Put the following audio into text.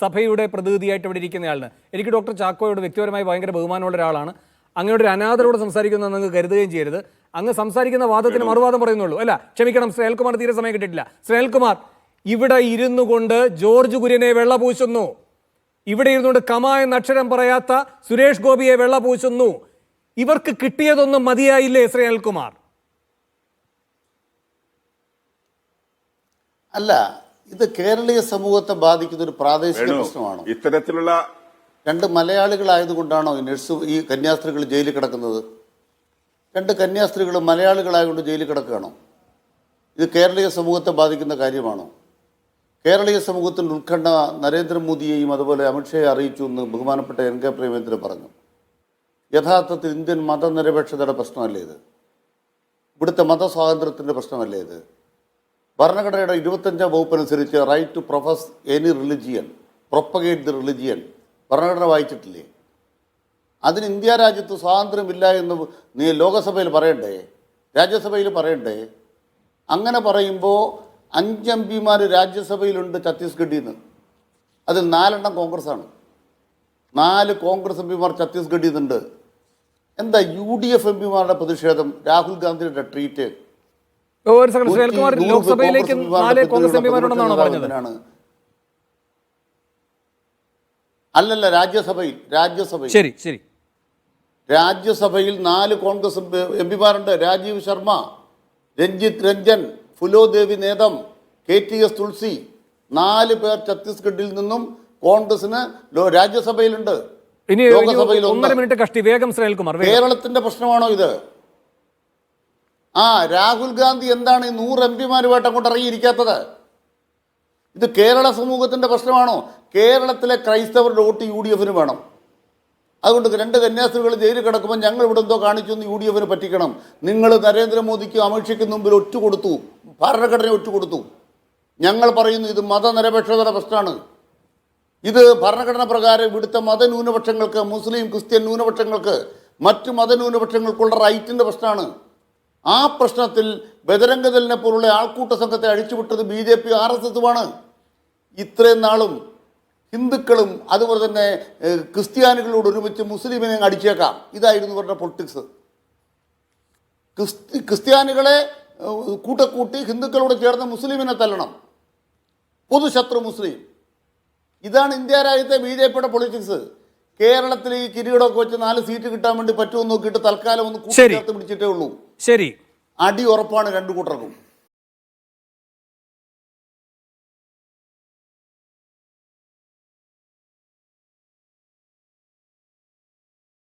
സഭയുടെ പ്രതിനിധിയായിട്ട് ഇവിടെ ഇരിക്കുന്നയാളിന് എനിക്ക് ഡോക്ടർ ചാക്കോയോട് വ്യക്തിപരമായി ഭയങ്കര ബഹുമാനമുള്ള ഒരാളാണ്. അങ്ങയുടെ ഒരു അനാഥരോട് സംസാരിക്കുന്നത് അങ്ങ് കരുതുകയും ചെയ്യരുത്. അങ്ങ് സംസാരിക്കുന്ന വാദത്തിന് മറുവാദം പറയുന്നുള്ളൂ. അല്ല, ക്ഷമിക്കണം, ശ്രേൽകുമാർ തീരെ സമയം കിട്ടിയിട്ടില്ല. ശ്രേൽകുമാർ, ഇവിടെ ഇരുന്നു കൊണ്ട് ജോർജ് കുര്യനെ വെള്ളപൂശുന്നു. ഇവിടെ ഇരുന്നുകൊണ്ട് കമ എന്ന അക്ഷരം പറയാത്ത സുരേഷ് ഗോപിയെ വെള്ളപൂശുന്നു. ഇവർക്ക് കിട്ടിയതൊന്നും മതിയായില്ലേ ശ്രേൽകുമാർ? അല്ല, ഇത് കേരളീയ സമൂഹത്തെ ബാധിക്കുന്ന ഒരു പ്രാദേശിക പ്രശ്നമാണ്. ഇത്തരത്തിലുള്ള രണ്ട് മലയാളികളായതുകൊണ്ടാണോ ഈ കന്യാസ്ത്രീകൾ ജയിലിൽ കിടക്കുന്നത്? രണ്ട് കന്യാസ്ത്രീകൾ മലയാളികളായതുകൊണ്ട് ജയിലിൽ കിടക്കുകയാണോ? ഇത് കേരളീയ സമൂഹത്തെ ബാധിക്കുന്ന കാര്യമാണോ? കേരളീയ സമൂഹത്തിൻ്റെ ഉത്കണ്ഠ നരേന്ദ്രമോദിയെയും അതുപോലെ അമിത്ഷായെ അറിയിച്ചു എന്ന് ബഹുമാനപ്പെട്ട NK പ്രേമേന്ദ്രൻ പറഞ്ഞു. യഥാർത്ഥത്തിൽ ഇന്ത്യൻ മതനിരപേക്ഷതയുടെ പ്രശ്നമല്ലേ ഇത്? ഇവിടുത്തെ മതസ്വാതന്ത്ര്യത്തിൻ്റെ പ്രശ്നമല്ലേ ഇത്? ഭരണഘടനയുടെ 25-ാം വകുപ്പനുസരിച്ച് right to profess any religion, propagate the religion ഭരണഘടന വായിച്ചിട്ടില്ലേ? അതിന് ഇന്ത്യ രാജ്യത്ത് സ്വാതന്ത്ര്യമില്ല എന്ന് ലോകസഭയിൽ പറയണ്ടേ? രാജ്യസഭയിൽ പറയണ്ടേ? അങ്ങനെ പറയുമ്പോൾ 5 MP രാജ്യസഭയിലുണ്ട് ഛത്തീസ്ഗഡിൽ നിന്ന്. അതിൽ 4 കോൺഗ്രസ്സാണ്. 4 കോൺഗ്രസ് MP ഛത്തീസ്ഗഡിൽ നിന്നുണ്ട്. എന്താ UDF MP പ്രതിഷേധം? രാഹുൽ ഗാന്ധിയുടെ ട്രീറ്റ്. ലോക്സഭയിലേക്ക് 4 കോൺഗ്രസ് MP പറഞ്ഞത്. അല്ലല്ല, രാജ്യസഭയിൽ ശരി ശരി രാജ്യസഭയിൽ 4 കോൺഗ്രസ് MP രാജീവ് ശർമ്മ, രഞ്ജിത്ത് രഞ്ജൻ, ഫുലോദേവി നേതം, KTS തുളസി, 4 പേർ ഛത്തീസ്ഗഡിൽ നിന്നും കോൺഗ്രസിന് രാജ്യസഭയിലുണ്ട്. കേരളത്തിന്റെ പ്രശ്നമാണോ ഇത്? രാഹുൽ ഗാന്ധി എന്താണ് ഈ 100 MP അങ്ങോട്ട് ഇറങ്ങിയിരിക്കാത്തത്? ഇത് കേരള സമൂഹത്തിന്റെ പ്രശ്നമാണോ? കേരളത്തിലെ ക്രൈസ്തവരുടെ വോട്ട് UDFന് വേണം. അതുകൊണ്ട് 2 കന്യാസ്ത്രീകൾ ജയിലിൽ കിടക്കുമ്പോൾ ഞങ്ങൾ ഇവിടെ എന്തോ കാണിച്ചു എന്ന് UDFന് പറ്റിക്കണം. നിങ്ങൾ നരേന്ദ്രമോദിക്കും അമിത്ഷയ്ക്കും മുമ്പിൽ ഒറ്റുകൊടുത്തു, ഭരണഘടന ഒറ്റുകൊടുത്തു. ഞങ്ങൾ പറയുന്നു ഇത് മതനിരപേക്ഷതയുടെ പ്രശ്നമാണ്. ഇത് ഭരണഘടന പ്രകാരം ഇവിടുത്തെ മതന്യൂനപക്ഷങ്ങൾക്ക്, മുസ്ലിം ക്രിസ്ത്യൻ ന്യൂനപക്ഷങ്ങൾക്ക്, മറ്റു മതന്യൂനപക്ഷങ്ങൾക്കുള്ള റൈറ്റിൻ്റെ പ്രശ്നമാണ്. ആ പ്രശ്നത്തിൽ ബജരംഗദളിനെ പോലുള്ള ആൾക്കൂട്ട സംഘത്തെ അഴിച്ചുവിട്ടത് BJP RSSുമാണ്. ഇത്രയും നാളും ഹിന്ദുക്കളും അതുപോലെ തന്നെ ക്രിസ്ത്യാനികളോട് ഒരുമിച്ച് മുസ്ലിമിനെ അടിച്ചേക്കാം, ഇതായിരുന്നു ഇവരുടെ പൊളിറ്റിക്സ്. ക്രിസ്ത്യാനികളെ കൂട്ടക്കൂട്ടി ഹിന്ദുക്കളോട് ചേർന്ന് മുസ്ലിമിനെ തല്ലണം, പൊതുശത്രു മുസ്ലിം. ഇതാണ് ഇന്ത്യ രാജ്യത്തെ BJPയുടെ പൊളിറ്റിക്സ്. കേരളത്തിൽ ഈ കിരീടമൊക്കെ വെച്ച് 4 സീറ്റ് കിട്ടാൻ വേണ്ടി പറ്റുമെന്ന് നോക്കിയിട്ട് തൽക്കാലം ഒന്ന് കൂട്ടി ചേർത്ത് പിടിച്ചിട്ടേ ഉള്ളൂ. ശരി, അടി ഉറപ്പാണ് 2 കൂട്ടർക്കും.